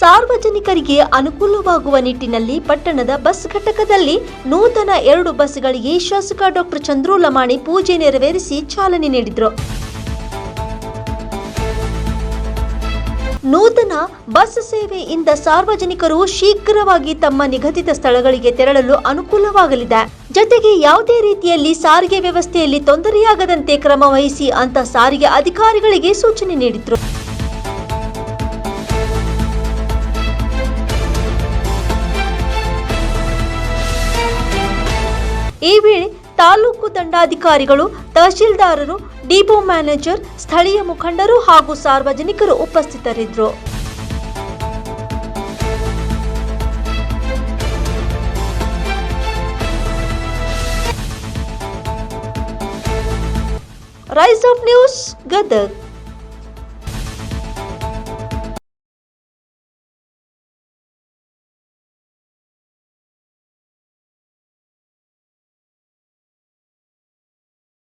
ಸಾರ್ವಜನಿಕರಿಗೆ ಅನುಕೂಲವಾಗುವ ನಿಟ್ಟಿನಲ್ಲಿ ಪಟ್ಟಣದ ಬಸ್ ಘಟಕದಲ್ಲಿ ನೂತನ 2 ಬಸ್ಗಳಿಗೆ ಶಾಸಕ ಡಾಕ್ಟರ್ ಚಂದ್ರು ಲಮಾಣಿ ಪೂಜೆ ನೆರವೇರಿಸಿ ಚಾಲನೆ ನೀಡಿದರು. ನೂತನ ಬಸ್ ಸೇವೆಯಿಂದ ಸಾರ್ವಜನಿಕರು ಶೀಘ್ರವಾಗಿ ತಮ್ಮ ನಿಗದಿತ ಸ್ಥಳಗಳಿಗೆ ತೆರಳಲು ಅನುಕೂಲವಾಗಲಿದೆ. ಜೊತೆಗೆ ಯಾವುದೇ ರೀತಿಯಲ್ಲಿ ಸಾರಿಗೆ ವ್ಯವಸ್ಥೆಯಲ್ಲಿ ತೊಂದರೆಯಾಗದಂತೆ ಕ್ರಮ ವಹಿಸಿ ಅಂತ ಸಾರಿಗೆ ಅಧಿಕಾರಿಗಳಿಗೆ ಸೂಚನೆ ನೀಡಿದರು. ಈ ವೇಳೆ ತಾಲೂಕು ದಂಡಾಧಿಕಾರಿಗಳು, ತಹಶೀಲ್ದಾರರು, ಡಿಪೋ ಮ್ಯಾನೇಜರ್, ಸ್ಥಳೀಯ ಮುಖಂಡರು ಹಾಗೂ ಸಾರ್ವಜನಿಕರು ಉಪಸ್ಥಿತರಿದ್ದರು. Rise of news Gadag.